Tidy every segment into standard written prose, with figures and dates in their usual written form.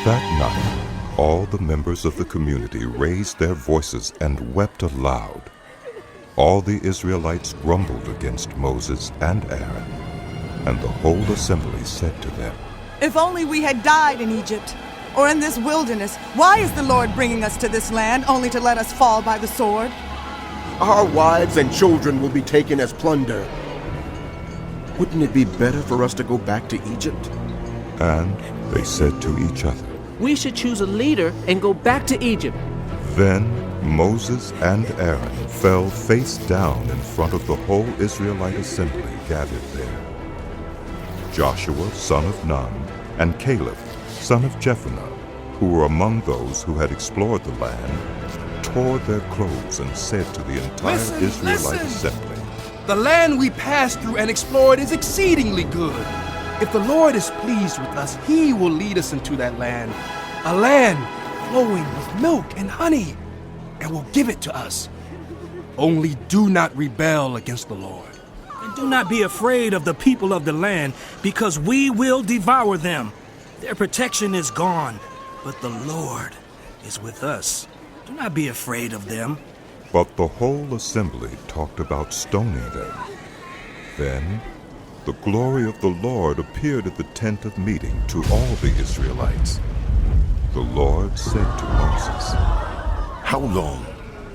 That night, all the members of the community raised their voices and wept aloud. All the Israelites grumbled against Moses and Aaron, and the whole assembly said to them, "If only we had died in Egypt, or in this wilderness. Why is the Lord bringing us to this land only to let us fall by the sword? Our wives and children will be taken as plunder. Wouldn't it be better for us to go back to Egypt?" And they said to each other, "We should choose a leader and go back to Egypt." Then Moses and Aaron fell face down in front of the whole Israelite assembly gathered there. Joshua, son of Nun, and Caleb, son of Jephunneh, who were among those who had explored the land, tore their clothes and said to the entire Israelite assembly, "The land we passed through and explored is exceedingly good. If the Lord is pleased with us, He will lead us into that land, a land flowing with milk and honey, and will give it to us. Only do not rebel against the Lord." And do not be afraid of the people of the land, because we will devour them. Their protection is gone, but the Lord is with us. Do not be afraid of them. But the whole assembly talked about stoning them. Then the glory of the Lord appeared at the tent of meeting to all the Israelites. The Lord said to Moses, "How long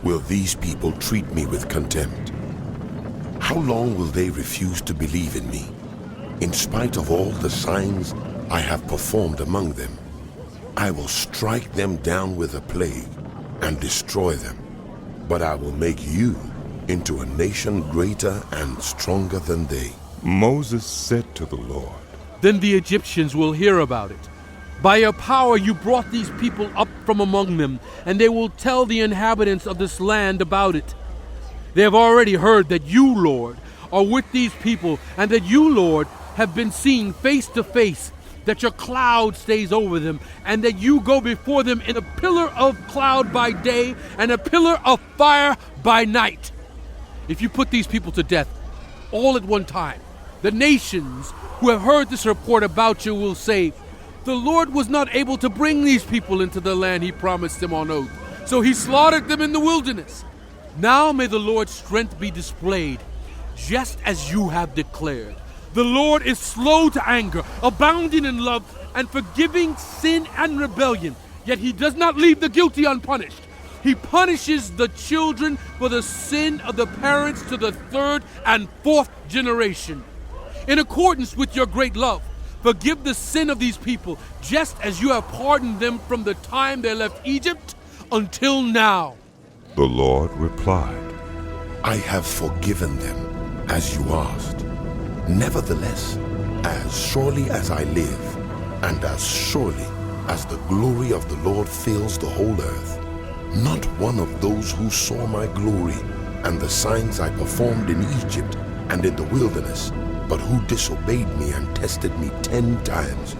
will these people treat me with contempt? How long will they refuse to believe in me, in spite of all the signs I have performed among them? I will strike them down with a plague and destroy them, but I will make you into a nation greater and stronger than they." Moses said to the Lord, "Then the Egyptians will hear about it. By your power you brought these people up from among them, and they will tell the inhabitants of this land about it. They have already heard that you, Lord, are with these people, and that you, Lord, have been seen face to face, that your cloud stays over them, and that you go before them in a pillar of cloud by day and a pillar of fire by night. If you put these people to death all at one time, the nations who have heard this report about you will say, 'The Lord was not able to bring these people into the land He promised them on oath, so He slaughtered them in the wilderness.' Now may the Lord's strength be displayed, just as you have declared. The Lord is slow to anger, abounding in love, and forgiving sin and rebellion, yet He does not leave the guilty unpunished. He punishes the children for the sin of the parents to the third and fourth generation. In accordance with your great love, forgive the sin of these people, just as you have pardoned them from the time they left Egypt until now." The Lord replied, "I have forgiven them, as you asked. Nevertheless, as surely as I live, and as surely as the glory of the Lord fills the whole earth, not one of those who saw my glory and the signs I performed in Egypt and in the wilderness, but who disobeyed me and tested me 10 times,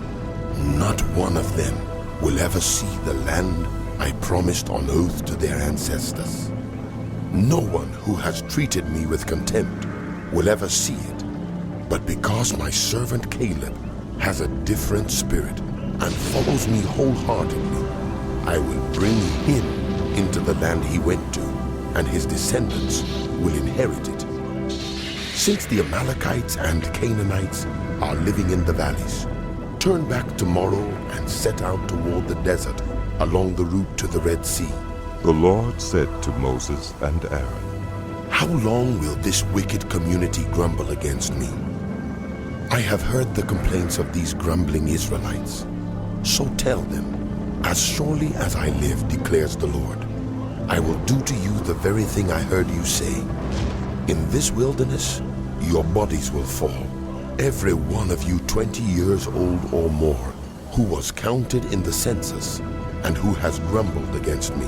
not one of them will ever see the land I promised on oath to their ancestors. No one who has treated me with contempt will ever see it. But because my servant Caleb has a different spirit and follows me wholeheartedly, I will bring him into the land he went to, and his descendants will inherit it. Since the Amalekites and Canaanites are living in the valleys, turn back tomorrow and set out toward the desert along the route to the Red Sea." The Lord said to Moses and Aaron, "How long will this wicked community grumble against me? I have heard the complaints of these grumbling Israelites. So tell them, as surely as I live, declares the Lord, I will do to you the very thing I heard you say. In this wilderness, your bodies will fall, every one of you 20 years old or more, who was counted in the census and who has grumbled against me.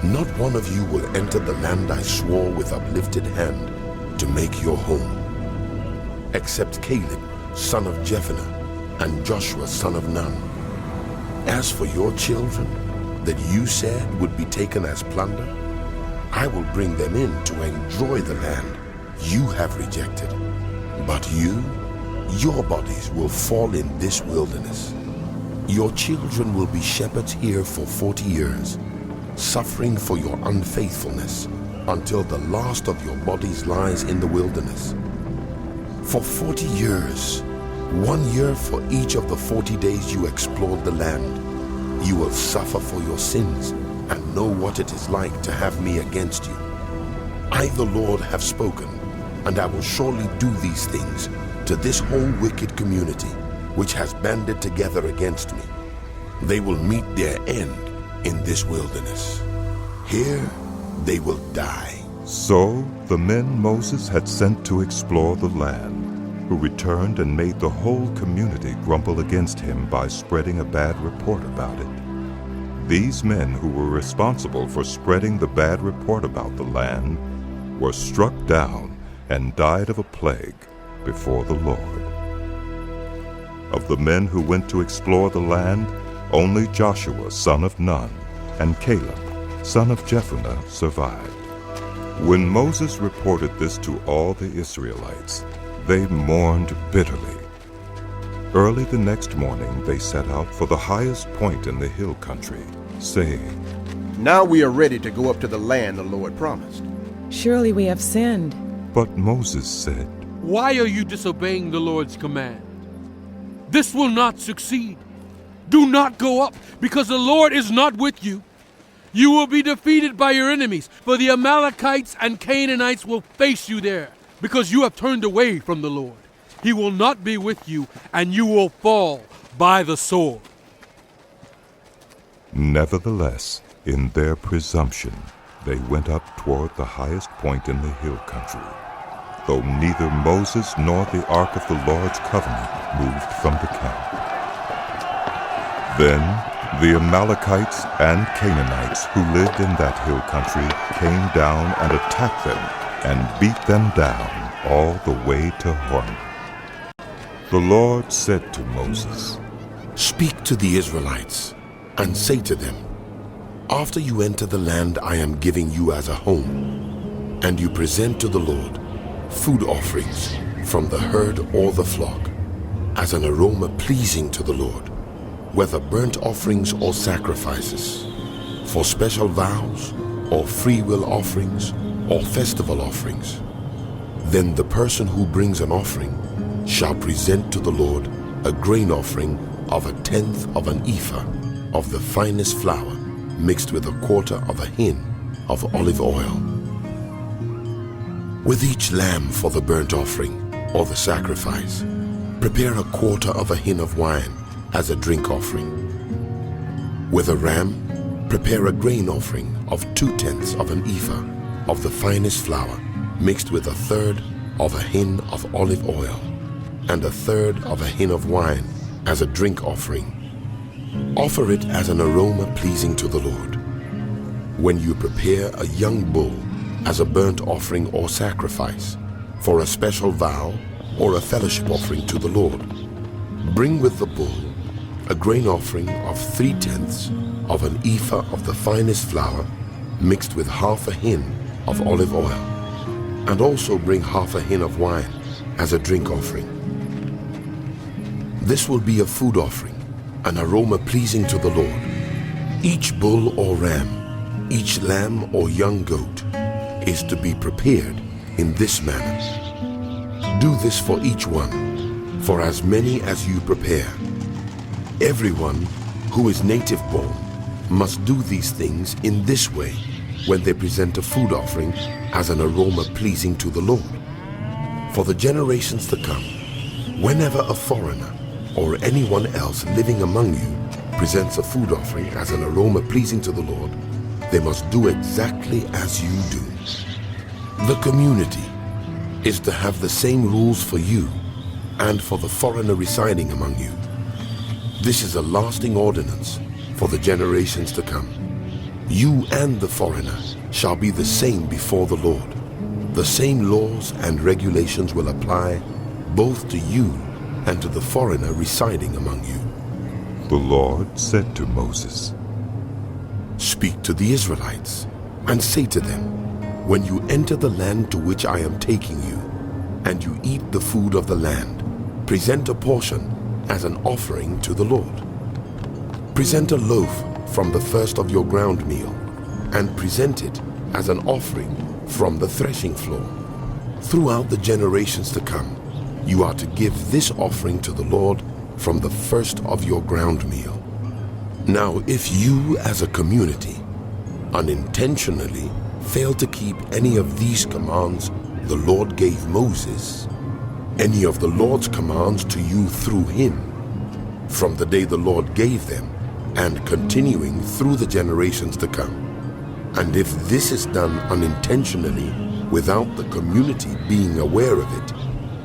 Not one of you will enter the land I swore with uplifted hand to make your home, except Caleb, son of Jephunneh, and Joshua, son of Nun. As for your children, that you said would be taken as plunder, I will bring them in to enjoy the land you have rejected. But you, your bodies will fall in this wilderness. Your children will be shepherds here for 40 years, suffering for your unfaithfulness until the last of your bodies lies in the wilderness. For 40 years, 1 year for each of the 40 days you explored the land, you will suffer for your sins and know what it is like to have me against you. I, the Lord, have spoken, and I will surely do these things to this whole wicked community, which has banded together against me. They will meet their end in this wilderness. Here they will die. So the men Moses had sent to explore the land, who returned and made the whole community grumble against him by spreading a bad report about it. These men who were responsible for spreading the bad report about the land were struck down and died of a plague before the Lord. Of the men who went to explore the land, only Joshua, son of Nun, and Caleb, son of Jephunneh, survived. When Moses reported this to all the Israelites, they mourned bitterly. Early the next morning they set out for the highest point in the hill country, saying, Now we are ready to go up to the land the Lord promised. Surely we have sinned. But Moses said, Why are you disobeying the Lord's command? This will not succeed. Do not go up, because the Lord is not with you. You will be defeated by your enemies, for the Amalekites and Canaanites will face you there, because you have turned away from the Lord. He will not be with you, and you will fall by the sword. Nevertheless, in their presumption, they went up toward the highest point in the hill country, though neither Moses nor the ark of the Lord's covenant moved from the camp. Then the Amalekites and Canaanites who lived in that hill country came down and attacked them and beat them down all the way to Hormah. The Lord said to Moses, Speak to the Israelites and say to them, After you enter the land I am giving you as a home, and you present to the Lord food offerings from the herd or the flock, as an aroma pleasing to the Lord, whether burnt offerings or sacrifices, for special vows or free will offerings or festival offerings, then the person who brings an offering shall present to the Lord a grain offering of 1/10 of an ephah of the finest flour mixed with 1/4 of a hin of olive oil. With each lamb for the burnt offering or the sacrifice, prepare 1/4 of a hin of wine as a drink offering. With a ram, prepare a grain offering of 2/10 of an ephah of the finest flour mixed with 1/3 of a hin of olive oil and 1/3 of a hin of wine as a drink offering. Offer it as an aroma pleasing to the Lord. When you prepare a young bull as a burnt offering or sacrifice, for a special vow or a fellowship offering to the Lord, bring with the bull a grain offering of 3/10 of an ephah of the finest flour mixed with 1/2 a hin of olive oil, and also bring 1/2 a hin of wine as a drink offering. This will be a food offering, an aroma pleasing to the Lord. Each bull or ram, each lamb or young goat is to be prepared in this manner. Do this for each one, for as many as you prepare. Everyone who is native born must do these things in this way when they present a food offering as an aroma pleasing to the Lord. For the generations to come, whenever a foreigner or anyone else living among you presents a food offering as an aroma pleasing to the Lord, they must do exactly as you do. The community is to have the same rules for you and for the foreigner residing among you. This is a lasting ordinance for the generations to come. You and the foreigner shall be the same before the Lord. The same laws and regulations will apply both to you and to the foreigner residing among you. The Lord said to Moses, Speak to the Israelites and say to them, When you enter the land to which I am taking you, and you eat the food of the land, present a portion as an offering to the Lord. Present a loaf from the first of your ground meal, and present it as an offering from the threshing floor. Throughout the generations to come, you are to give this offering to the Lord from the first of your ground meal. Now, if you as a community unintentionally fail to keep any of these commands the Lord gave Moses, any of the Lord's commands to you through him, from the day the Lord gave them and continuing through the generations to come, and if this is done unintentionally without the community being aware of it,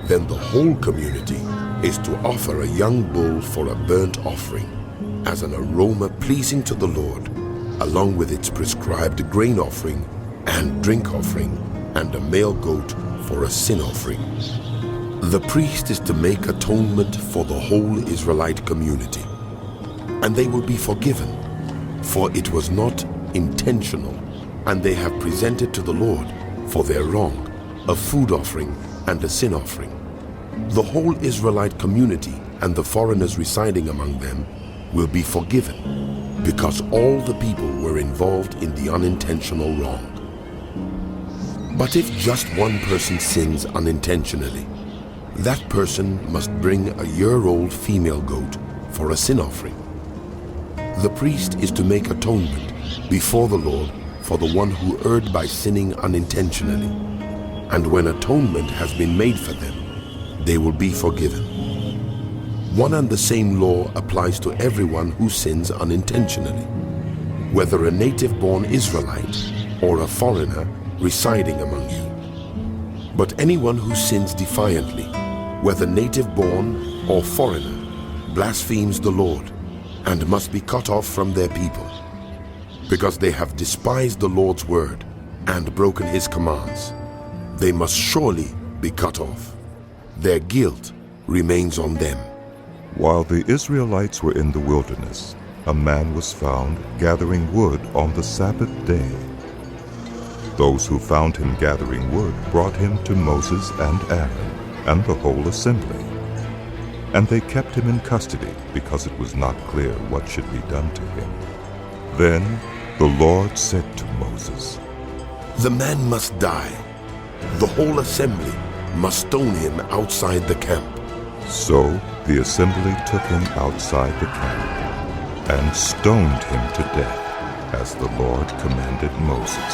then the whole community is to offer a young bull for a burnt offering as an aroma pleasing to the Lord, along with its prescribed grain offering and drink offering, and a male goat for a sin offering. The priest is to make atonement for the whole Israelite community, and they will be forgiven, for it was not intentional, and they have presented to the Lord for their wrong a food offering and a sin offering. The whole Israelite community and the foreigners residing among them will be forgiven, because all the people were involved in the unintentional wrong. But if just one person sins unintentionally, that person must bring a year-old female goat for a sin offering. The priest is to make atonement before the Lord for the one who erred by sinning unintentionally, and when atonement has been made for them, they will be forgiven. One and the same law applies to everyone who sins unintentionally, whether a native-born Israelite or a foreigner residing among you. But anyone who sins defiantly, whether native-born or foreigner, blasphemes the Lord and must be cut off from their people, because they have despised the Lord's word and broken his commands. They must surely be cut off. Their guilt remains on them. While the Israelites were in the wilderness, a man was found gathering wood on the Sabbath day. Those who found him gathering wood brought him to Moses and Aaron and the whole assembly. And they kept him in custody because it was not clear what should be done to him. Then the Lord said to Moses, "The man must die. The whole assembly must stone him outside the camp." So the assembly took him outside the camp and stoned him to death, as the Lord commanded Moses.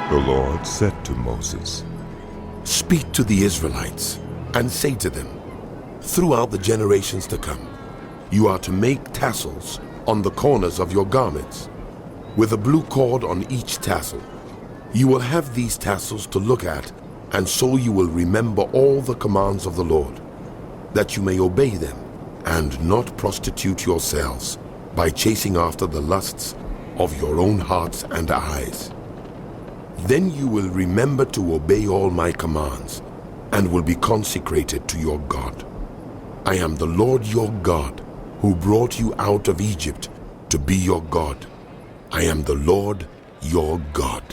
The Lord said to Moses, "Speak to the Israelites and say to them, throughout the generations to come, you are to make tassels on the corners of your garments, with a blue cord on each tassel. You will have these tassels to look at, and so you will remember all the commands of the Lord, that you may obey them and not prostitute yourselves by chasing after the lusts of your own hearts and eyes. Then you will remember to obey all my commands and will be consecrated to your God. I am the Lord your God, who brought you out of Egypt to be your God. I am the Lord your God."